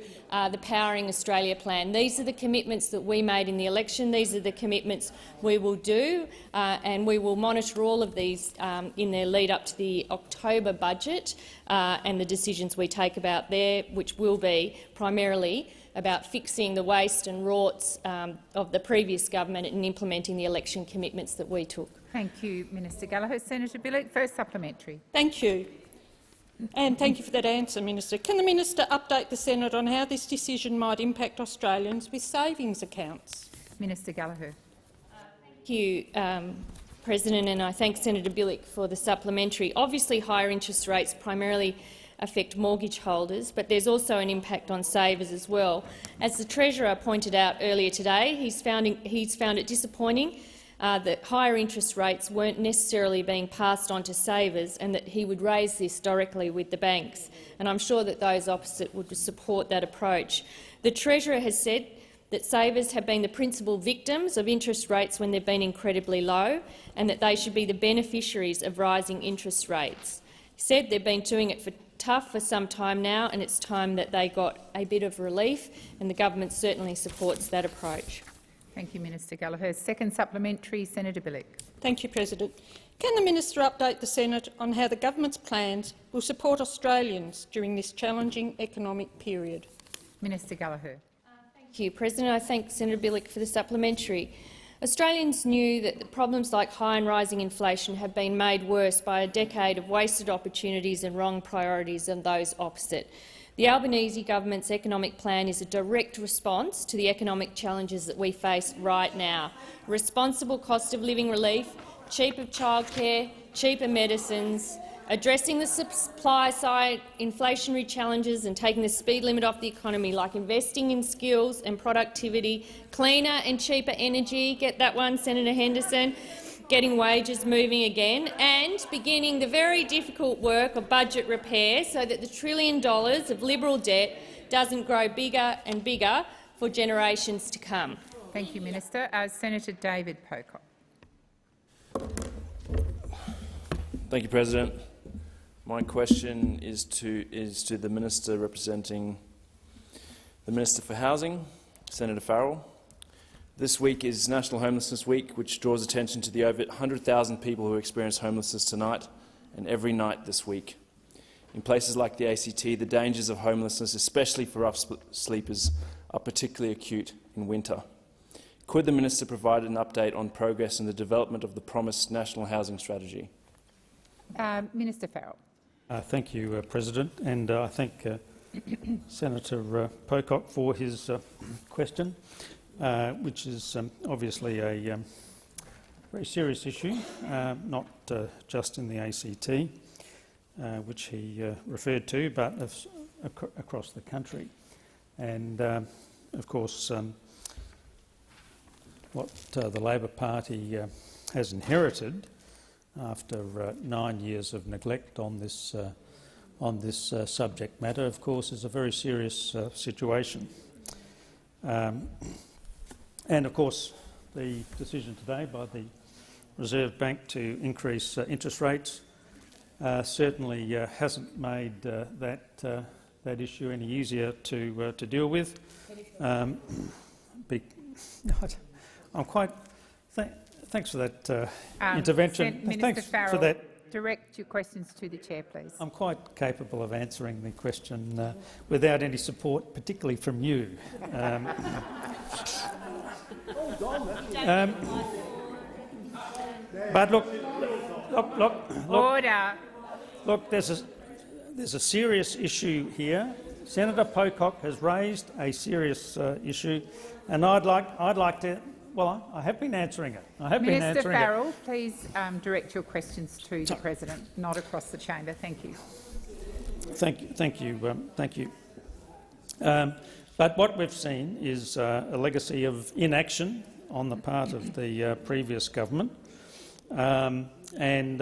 the Powering Australia plan. These are the commitments that we made in the election. These are the commitments we will do, and we will monitor all of these in their lead up to the October budget and the decisions we take about there, which will be primarily about fixing the waste and rorts of the previous government and implementing the election commitments that we took. Thank you, Minister Gallagher. Senator Bilyk, first supplementary. Thank you. And thank you for that answer, Minister. Can the Minister update the Senate on how this decision might impact Australians with savings accounts? Minister Gallagher. Thank you, President, and I thank Senator Bilyk for the supplementary. Obviously, higher interest rates primarily affect mortgage holders, but there's also an impact on savers as well. As the Treasurer pointed out earlier today, he's found it disappointing that higher interest rates weren't necessarily being passed on to savers, and that he would raise this directly with the banks. And I'm sure that those opposite would support that approach. The Treasurer has said that savers have been the principal victims of interest rates when they've been incredibly low, and that they should be the beneficiaries of rising interest rates. He said they've been doing it tough for some time now, and it's time that they got a bit of relief, and the government certainly supports that approach. Thank you, Minister Gallagher. Second supplementary, Senator Bilyk. Thank you, President. Can the Minister update the Senate on how the government's plans will support Australians during this challenging economic period? Minister Gallagher. Thank you, President. I thank Senator Bilyk for the supplementary. Australians knew that problems like high and rising inflation have been made worse by a decade of wasted opportunities and wrong priorities and those opposite. The Albanese government's economic plan is a direct response to the economic challenges that we face right now. Responsible cost of living relief, cheaper childcare, cheaper medicines, addressing the supply-side inflationary challenges and taking the speed limit off the economy, like investing in skills and productivity, cleaner and cheaper energy — get that one, Senator Henderson — getting wages moving again, and beginning the very difficult work of budget repair so that the $1 trillion of Liberal debt doesn't grow bigger and bigger for generations to come. Thank you, Minister. Senator David Pocock. Thank you, President. My question is to the Minister representing the Minister for Housing, Senator Farrell. This week is National Homelessness Week, which draws attention to the over 100,000 people who experience homelessness tonight and every night this week. In places like the ACT, the dangers of homelessness, especially for rough sleepers, are particularly acute in winter. Could the Minister provide an update on progress in the development of the promised National Housing Strategy? Minister Farrell. Thank you, President, and I thank Senator Pocock for his question, which is obviously a very serious issue, not just in the ACT, which he referred to, but across the country. And, of course, what the Labor Party has inherited after 9 years of neglect on this subject matter, of course, is a very serious situation. And, of course, the decision today by the Reserve Bank to increase interest rates certainly hasn't made that issue any easier to deal with. Thanks for that intervention. Minister Farrell, for that. Direct your questions to the chair, please. I'm quite capable of answering the question without any support, particularly from you. But look. Order. Look, there's a serious issue here. Senator Pocock has raised a serious issue, and I'd like to. Well, I have been answering it. Minister Farrell, please direct your questions to the President, not across the chamber. Thank you. Thank you. But what we've seen is a legacy of inaction on the part of the previous government, and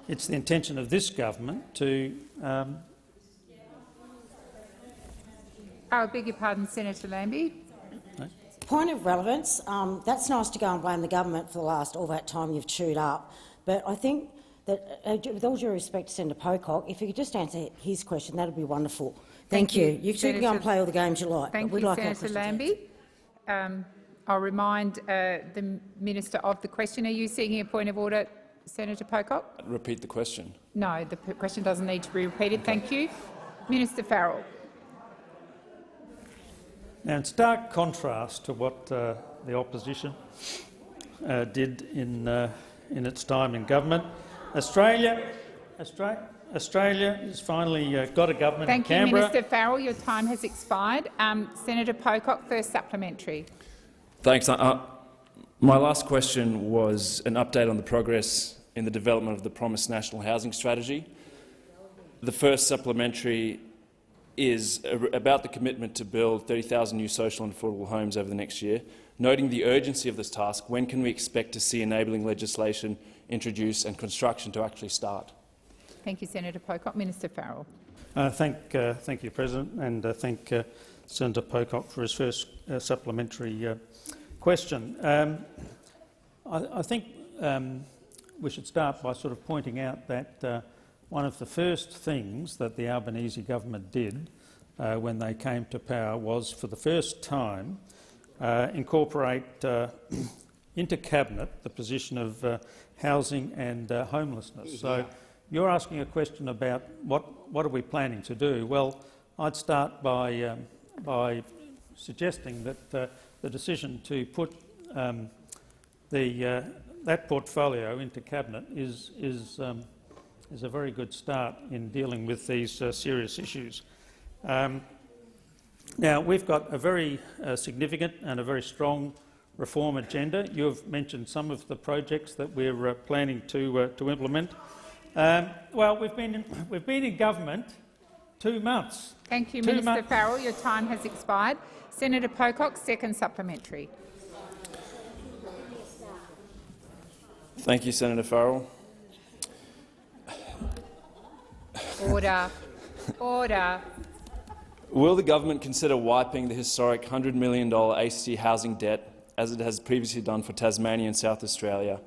it's the intention of this government to. I beg your pardon, Senator Lambie. Point of relevance, that's nice to go and blame the government for all that time you've chewed up, but I think that, with all due respect to Senator Pocock, if you could just answer his question, that would be wonderful. Thank you. You two can go and play all the games you like. Thank you, Senator Lambie. I'll remind the Minister of the question. Are you seeking a point of order, Senator Pocock? Repeat the question. No, the question doesn't need to be repeated. Thank you. Minister Farrell. Now, in stark contrast to what the opposition did in its time in government, Australia has finally got a government in Canberra. Thank you, Minister Farrell. Your time has expired. Senator Pocock, first supplementary. Thanks. My last question was an update on the progress in the development of the promised National Housing Strategy. The first supplementary is about the commitment to build 30,000 new social and affordable homes over the next year. Noting the urgency of this task, when can we expect to see enabling legislation introduced and construction to actually start? Thank you, Senator Pocock. Minister Farrell. Thank you, President, and thank Senator Pocock for his first supplementary question. I think we should start by sort of pointing out that one of the first things that the Albanese government did when they came to power was, for the first time, incorporate into Cabinet the position of housing and homelessness. So you're asking a question about what are we planning to do? Well, I'd start by suggesting that the decision to put that portfolio into Cabinet is a very good start in dealing with these serious issues. Now, we've got a very significant and a very strong reform agenda. You've mentioned some of the projects that we're planning to implement. Well, we've been in government 2 months. Thank you, Minister Farrell. Your time has expired. Senator Pocock, second supplementary. Thank you, Senator Farrell. Order. Order. Will the government consider wiping the historic $100 million ACT housing debt, as it has previously done for Tasmania and South Australia,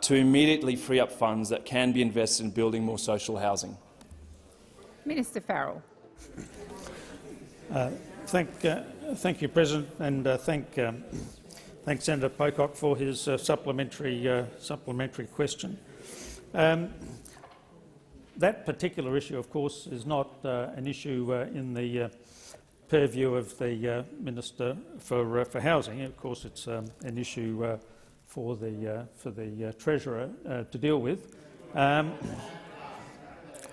to immediately free up funds that can be invested in building more social housing? Minister Farrell. Thank you, President, and thank Senator Pocock for his supplementary question. That particular issue, of course, is not an issue in the purview of the Minister for Housing. Of course, it's an issue for the Treasurer to deal with.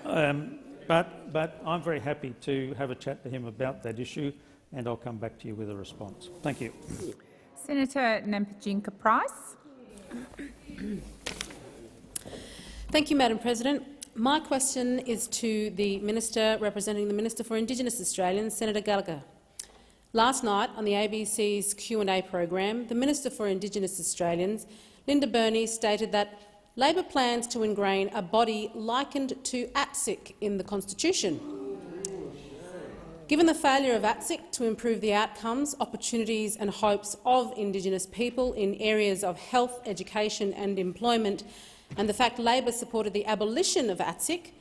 But I'm very happy to have a chat to him about that issue, and I'll come back to you with a response. Thank you. Senator Nampijinska-Price. Thank you, Madam President. My question is to the Minister representing the Minister for Indigenous Australians, Senator Gallagher. Last night on the ABC's Q&A program, the Minister for Indigenous Australians, Linda Burney, stated that Labor plans to ingrain a body likened to ATSIC in the Constitution. Given the failure of ATSIC to improve the outcomes, opportunities and hopes of Indigenous people in areas of health, education and employment, and the fact Labor supported the abolition of ATSIC,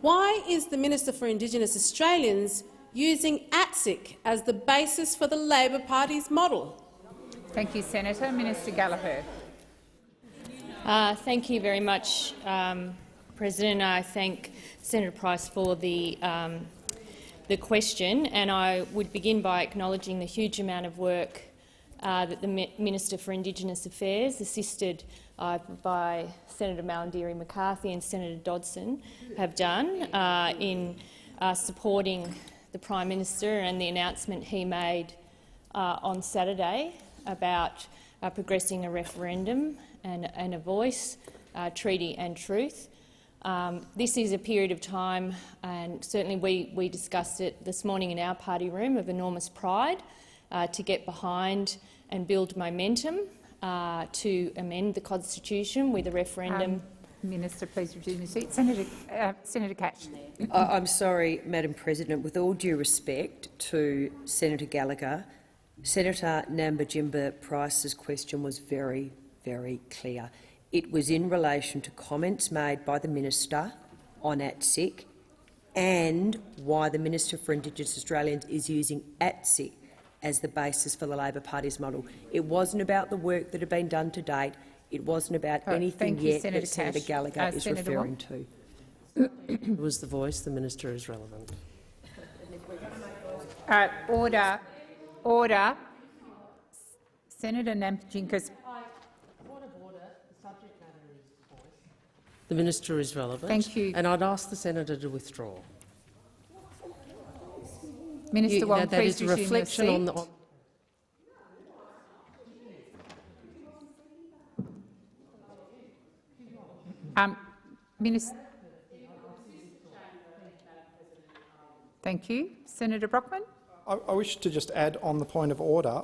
why is the Minister for Indigenous Australians using ATSIC as the basis for the Labor Party's model? Thank you, Senator. Minister Gallagher. Thank you very much, President. I thank Senator Price for the question, and I would begin by acknowledging the huge amount of work that the Minister for Indigenous Affairs, assisted by Senator Malarndirri-McCarthy and Senator Dodson, have done in supporting the Prime Minister and the announcement he made on Saturday about progressing a referendum and a voice, treaty and truth. This is a period of time, and certainly we discussed it this morning in our party room, of enormous pride to get behind and build momentum to amend the Constitution with a referendum. Minister, please resume your seat. Senator Cash. I'm sorry, Madam President. With all due respect to Senator Gallagher, Senator Nampijinska-Price's question was very, very clear. It was in relation to comments made by the Minister on ATSIC and why the Minister for Indigenous Australians is using ATSIC as the basis for the Labor Party's model. It wasn't about the work that had been done to date. It wasn't about anything yet that Senator Gallagher is referring to. It was the voice. The Minister is relevant. Order. Order. Senator Nampijinska's. The Minister is relevant. Thank you. And I'd ask the Senator to withdraw. Minister Wong, that please is a resume reflection your on seat. the. Minister. Thank you. Senator Brockman. I wish to just add on the point of order.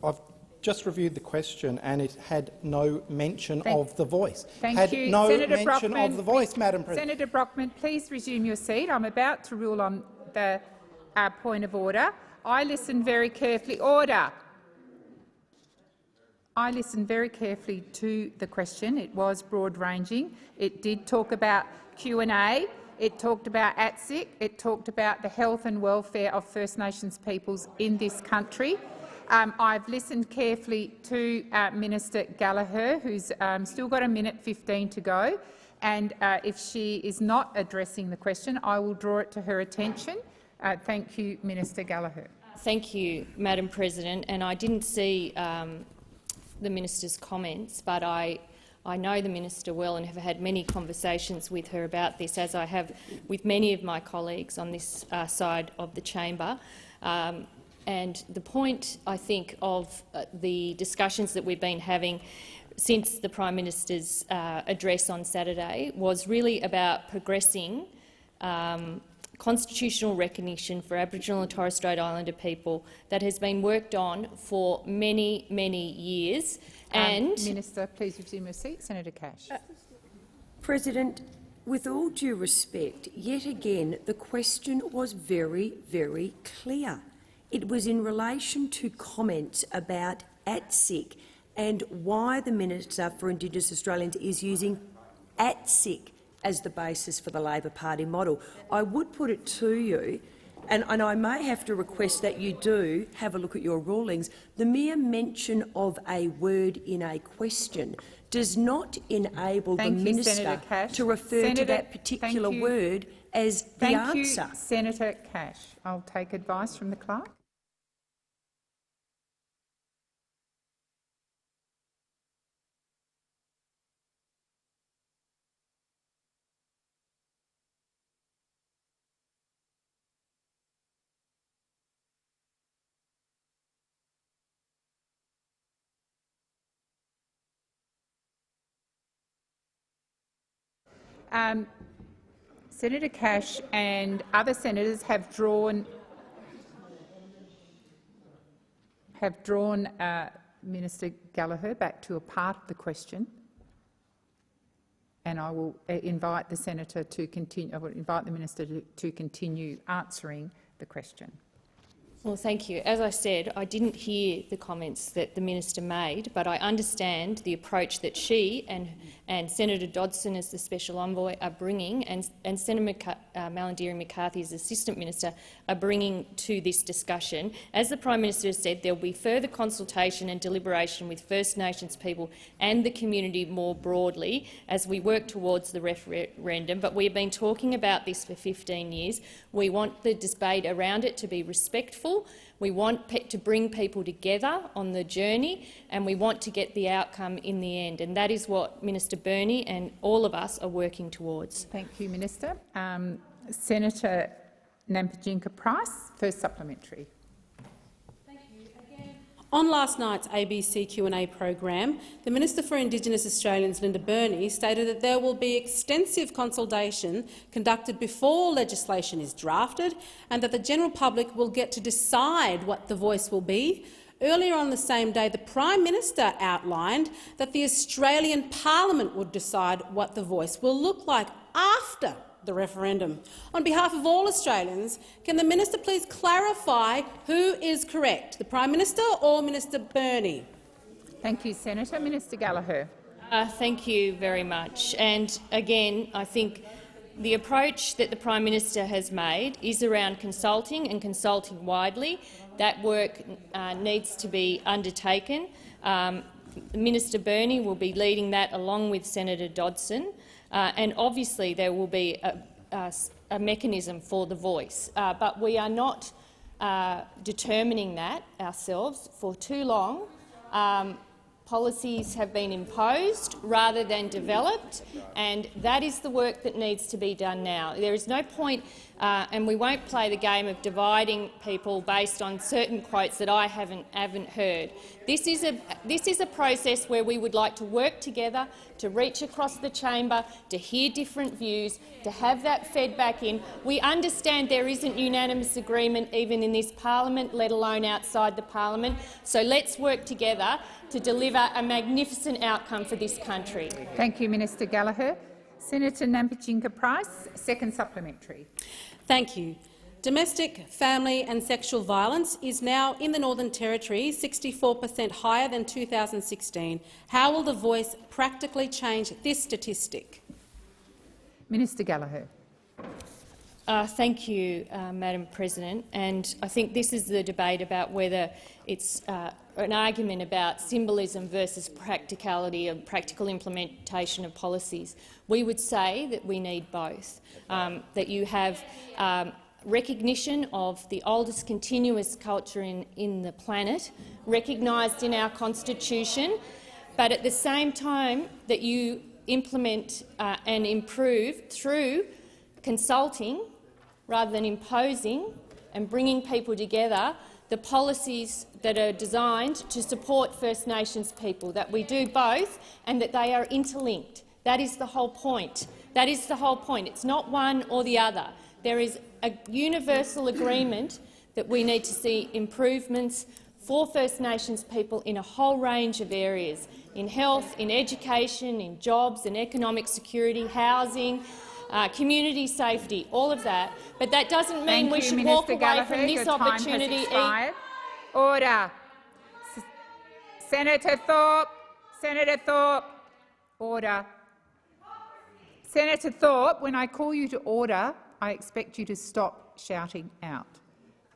I've just reviewed the question and it had no mention of the voice. Thank you. No Senator mention Brockman, of the voice, Madam President. Senator Brockman, please resume your seat. I'm about to rule on the point of order. I listened very carefully. Order. I listened very carefully to the question. It was broad-ranging. It did talk about Q&A. It talked about ATSIC. It talked about the health and welfare of First Nations peoples in this country. I've listened carefully to Minister Gallagher, who's still got 1:15 to go, and if she is not addressing the question, I will draw it to her attention. Thank you, Minister Gallagher. Thank you, Madam President. And I didn't see the minister's comments, but I know the minister well and have had many conversations with her about this, as I have with many of my colleagues on this side of the chamber. And the point, I think, of the discussions that we've been having since the Prime Minister's address on Saturday was really about progressing constitutional recognition for Aboriginal and Torres Strait Islander people that has been worked on for many, many years. Minister, please resume your seat. Senator Cash. President, with all due respect, yet again the question was very, very clear. It was in relation to comments about ATSIC and why the Minister for Indigenous Australians is using ATSIC as the basis for the Labor Party model. I would put it to you, and I may have to request that you do have a look at your rulings. The mere mention of a word in a question does not enable the Minister to refer to that particular word as the answer. Thank you, Senator Cash. I'll take advice from the clerk. Senator Cash and other senators have drawn Minister Gallagher back to a part of the question, and I will invite the senator to continue. I will invite the minister to continue answering the question. Well, thank you. As I said, I didn't hear the comments that the minister made, but I understand the approach that she and Senator Dodson as the special envoy are bringing, and Senator Malarndirri McCarthy as Assistant Minister are bringing to this discussion. As the Prime Minister has said, there will be further consultation and deliberation with First Nations people and the community more broadly as we work towards the referendum. But we've been talking about this for 15 years. We want the debate around it to be respectful. We want to bring people together on the journey, and we want to get the outcome in the end. And that is what Minister Burney and all of us are working towards. Thank you, Minister. Senator Nampijinka Price, first supplementary. On last night's ABC Q&A program, the Minister for Indigenous Australians, Linda Burney, stated that there will be extensive consultation conducted before legislation is drafted and that the general public will get to decide what the voice will be. Earlier on the same day, the Prime Minister outlined that the Australian Parliament would decide what the voice will look like after the referendum. On behalf of all Australians, can the minister please clarify who is correct, the Prime Minister or Minister Burney? Thank you, Senator. Minister Gallagher. Thank you very much. And again, I think the approach that the Prime Minister has made is around consulting and consulting widely. That work needs to be undertaken. Minister Burney will be leading that along with Senator Dodson. And obviously there will be a mechanism for the voice, but we are not determining that ourselves. For too long, policies have been imposed rather than developed, and that is the work that needs to be done now. There is no point, and we won't play the game of dividing people based on certain quotes that I haven't heard. This is a process where we would like to work together, to reach across the chamber, to hear different views, to have that fed back in. We understand there isn't unanimous agreement even in this parliament, let alone outside the parliament. So let's work together to deliver a magnificent outcome for this country. Thank you, Minister Gallagher. Senator Nampijinka Price, second supplementary. Thank you. Domestic, family and sexual violence is now in the Northern Territory 64% higher than 2016. How will the voice practically change this statistic? Minister Gallagher. Thank you, Madam President. And I think this is the debate about whether it's an argument about symbolism versus practicality and practical implementation of policies. We would say that we need both, that you have recognition of the oldest continuous culture in the planet, recognised in our Constitution, but at the same time that you implement and improve through consulting rather than imposing and bringing people together the policies that are designed to support First Nations people, that we do both and that they are interlinked. That is the whole point. That is the whole point. It's not one or the other. there is a universal agreement that we need to see improvements for First Nations people in a whole range of areas, in health, in education, in jobs and economic security, housing, community safety, all of that. But that doesn't mean we should walk away from this opportunity. Order. Senator Thorpe. Senator Thorpe. Order. Senator Thorpe, when I call you to order, I expect you to stop shouting out.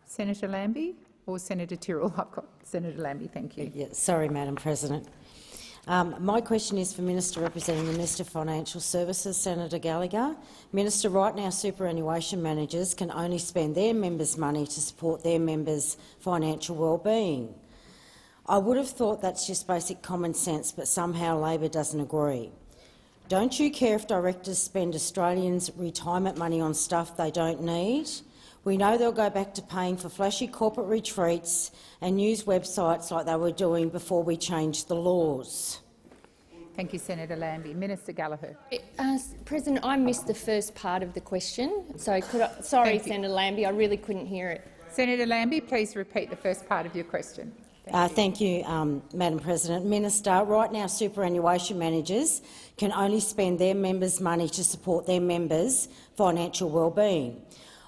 Senator Lambie or Senator Tyrrell? I've got Senator Lambie, thank you. Yeah, sorry, Madam President. My question is for Minister representing the Minister for Financial Services, Senator Gallagher. Minister, right now superannuation managers can only spend their members' money to support their members' financial well-being. I would have thought that's just basic common sense, but somehow Labor doesn't agree. Don't you care if directors spend Australians' retirement money on stuff they don't need? We know they'll go back to paying for flashy corporate retreats and news websites like they were doing before we changed the laws. Thank you, Senator Lambie. Minister Gallagher. President, I missed the first part of the question. So sorry, Senator Lambie, I really couldn't hear it. Senator Lambie, please repeat the first part of your question. Thank you, Madam President. Minister, right now superannuation managers can only spend their members' money to support their members' financial well-being.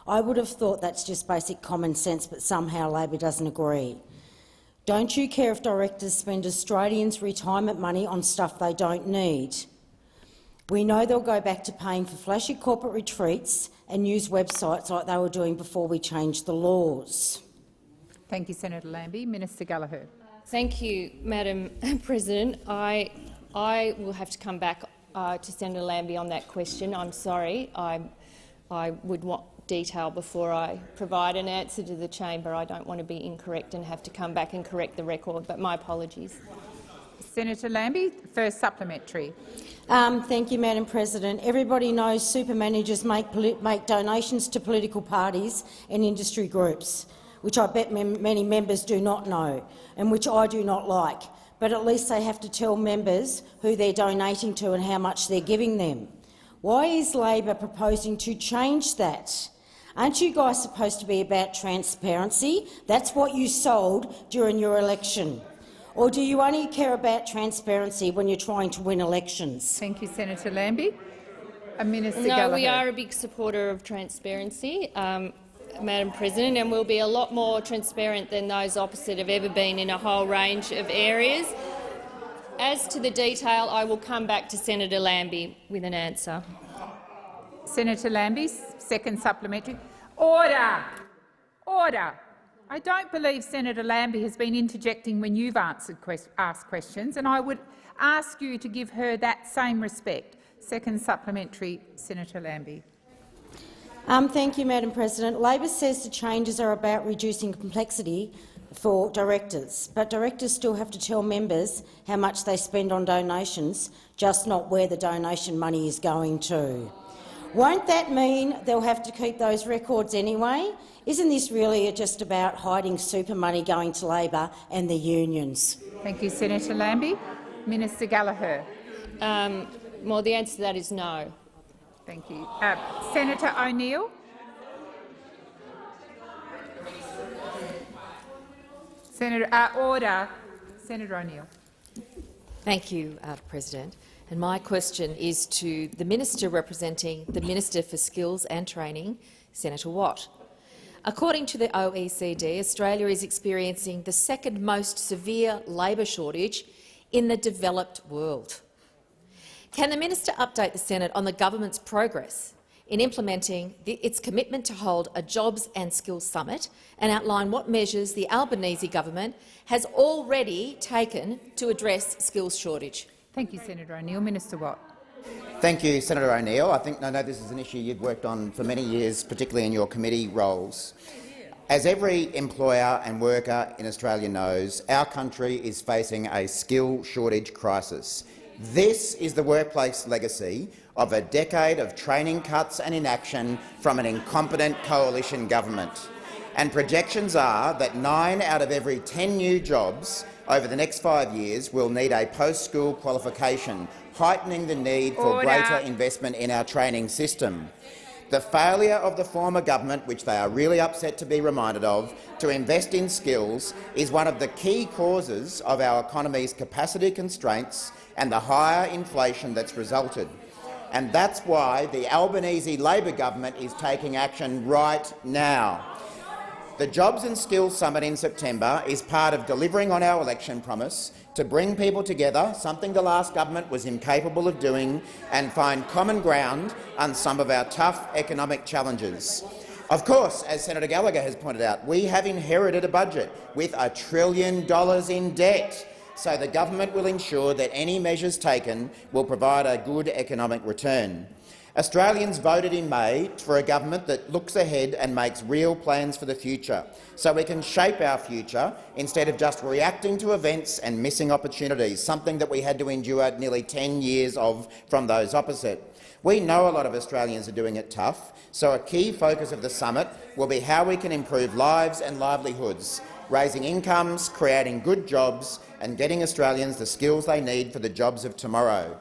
I would have thought that's just basic common sense, but somehow Labor doesn't agree. Don't you care if directors spend Australians' retirement money on stuff they don't need? We know they'll go back to paying for flashy corporate retreats and news websites like they were doing before we changed the laws. Thank you, Senator Lambie. Minister Gallagher. Thank you, Madam President. I will have to come back to Senator Lambie on that question. I'm sorry. I would want detail before I provide an answer to the chamber. I don't want to be incorrect and have to come back and correct the record, but my apologies. Senator Lambie, first supplementary. Thank you, Madam President. Everybody knows super managers make donations to political parties and industry groups, which I bet many members do not know and which I do not like. But at least they have to tell members who they're donating to and how much they're giving them. Why is Labor proposing to change that? Aren't you guys supposed to be about transparency? That's what you sold during your election. Or do you only care about transparency when you're trying to win elections? Thank you, Senator Lambie. Minister No, Gallagher. we are a big supporter of transparency, Madam President, and we'll be a lot more transparent than those opposite have ever been in a whole range of areas. As to the detail, I will come back to Senator Lambie with an answer. Senator Lambie, second supplementary. Order! Order! I don't believe Senator Lambie has been interjecting when you've asked questions, and I would ask you to give her that same respect. Second supplementary, Senator Lambie. Thank you, Madam President. Labor says the changes are about reducing complexity for directors, but directors still have to tell members how much they spend on donations, just not where the donation money is going to. Won't that mean they'll have to keep those records anyway? Isn't this really just about hiding super money going to Labor and the unions? Thank you, Senator Lambie. Minister Gallagher. Well, the answer to that is no. Thank you. Senator O'Neill. Order. Senator O'Neill. Thank you, President. And my question is to the Minister representing the Minister for Skills and Training, Senator Watt. According to the OECD, Australia is experiencing the second most severe labour shortage in the developed world. Can the Minister update the Senate on the government's progress in implementing its commitment to hold a Jobs and Skills Summit and outline what measures the Albanese government has already taken to address skills shortage? Thank you, Senator O'Neill. Minister Watt. Thank you, Senator O'Neill. I know this is an issue you've worked on for many years, particularly in your committee roles. As every employer and worker in Australia knows, our country is facing a skill shortage crisis. This is the workplace legacy of a decade of training cuts and inaction from an incompetent coalition government. And projections are that 9 out of every 10 new jobs over the next 5 years will need a post-school qualification, heightening the need for greater investment in our training system. The failure of the former government, which they are really upset to be reminded of, to invest in skills is one of the key causes of our economy's capacity constraints and the higher inflation that's resulted. And that's why the Albanese Labor government is taking action right now. The Jobs and Skills Summit in September is part of delivering on our election promise to bring people together, something the last government was incapable of doing, and find common ground on some of our tough economic challenges. Of course, as Senator Gallagher has pointed out, we have inherited a budget with $1 trillion in debt, so the government will ensure that any measures taken will provide a good economic return. Australians voted in May for a government that looks ahead and makes real plans for the future, so we can shape our future instead of just reacting to events and missing opportunities, something that we had to endure nearly 10 years of from those opposite. We know a lot of Australians are doing it tough, so a key focus of the summit will be how we can improve lives and livelihoods, raising incomes, creating good jobs and getting Australians the skills they need for the jobs of tomorrow.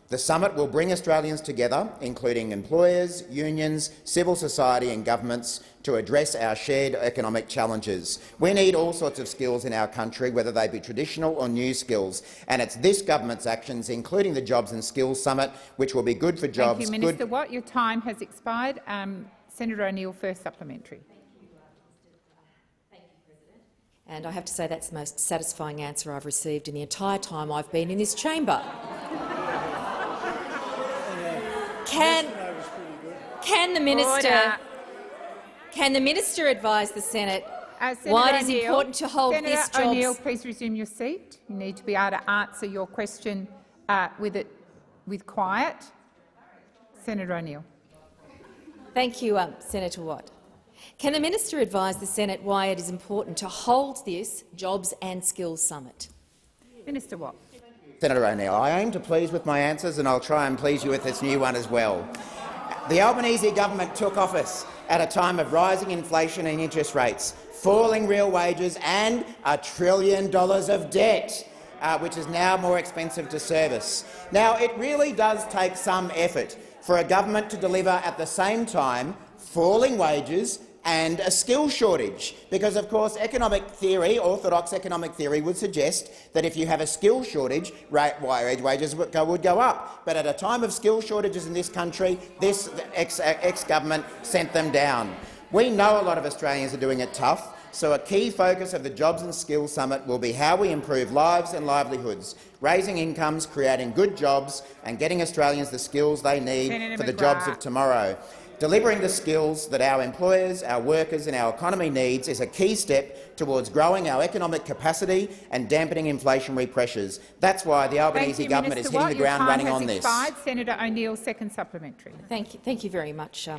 The summit will bring Australians together, including employers, unions, civil society and governments, to address our shared economic challenges. We need all sorts of skills in our country, whether they be traditional or new skills, and it's this government's actions, including the Jobs and Skills Summit, which will be good for jobs. Thank you, Minister Watt. Your time has expired. Senator O'Neill, first supplementary. And I have to say that's the most satisfying answer I've received in the entire time I've been in this chamber. Can the minister advise the Senate why it is important to hold Senator this job? O'Neill, please resume your seat. You need to be able to answer your question with quiet. Senator O'Neill. Thank you, Senator Watt. Can the minister advise the Senate why it is important to hold this Jobs and Skills Summit? Minister Watt. Senator O'Neill, I aim to please with my answers, and I'll try and please you with this new one as well. The Albanese government took office at a time of rising inflation and interest rates, falling real wages and $1 trillion of debt, which is now more expensive to service. Now, it really does take some effort for a government to deliver at the same time falling wages and a skill shortage, because, of course, economic theory, orthodox economic theory, would suggest that if you have a skill shortage, wages would go up. But at a time of skill shortages in this country, this ex-government sent them down. We know a lot of Australians are doing it tough, so a key focus of the Jobs and Skills Summit will be how we improve lives and livelihoods, raising incomes, creating good jobs and getting Australians the skills they need for the jobs of tomorrow. Delivering the skills that our employers, our workers and our economy needs is a key step towards growing our economic capacity and dampening inflationary pressures. That's why the Albanese government is hitting the ground running on this. Senator O'Neill, second supplementary. Thank you very much,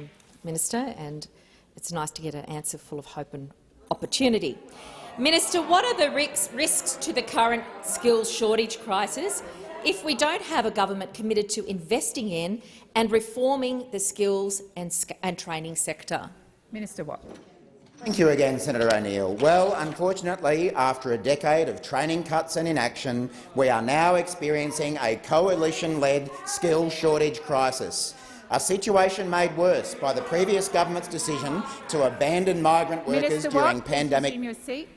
Minister, and it's nice to get an answer full of hope and opportunity. Minister, what are the risks to the current skills shortage crisis if we don't have a government committed to investing in and reforming the skills and training sector? Minister Watt. Thank you again, Senator O'Neill. Well, unfortunately, after a decade of training cuts and inaction, we are now experiencing a coalition-led skills shortage crisis, a situation made worse by the previous government's decision to abandon migrant workers during pandemic. Resume your seat.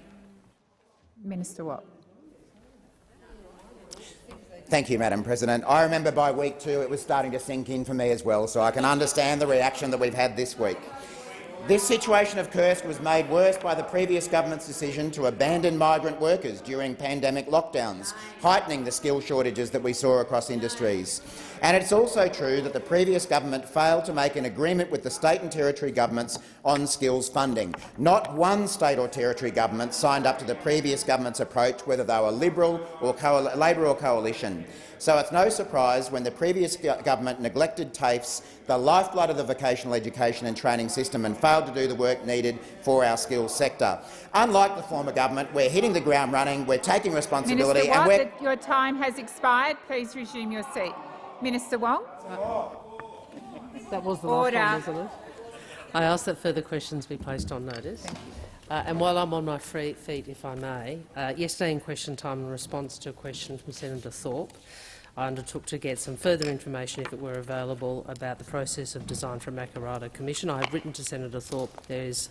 Minister Watt. Thank you, Madam President. I remember by week 2 it was starting to sink in for me as well, so I can understand the reaction that we've had this week. This situation of Kursk was made worse by the previous government's decision to abandon migrant workers during pandemic lockdowns, heightening the skill shortages that we saw across industries. And it's also true that the previous government failed to make an agreement with the state and territory governments on skills funding. Not one state or territory government signed up to the previous government's approach, whether they were Liberal or Labor or Coalition. So it's no surprise when the previous government neglected TAFEs, the lifeblood of the vocational education and training system, and failed to do the work needed for our skills sector. Unlike the former government, we're hitting the ground running, we're taking responsibility. Minister Watt, your time has expired. Please resume your seat. Minister Wong. That was the last one, wasn't it? I ask that further questions be placed on notice. And while I'm on my feet, if I may, yesterday in question time in response to a question from Senator Thorpe, I undertook to get some further information, if it were available, about the process of design for a Makarrata Commission. I have written to Senator Thorpe. There is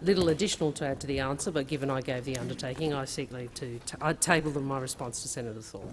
little additional to add to the answer, but given I gave the undertaking, I seek leave to table my response to Senator Thorpe.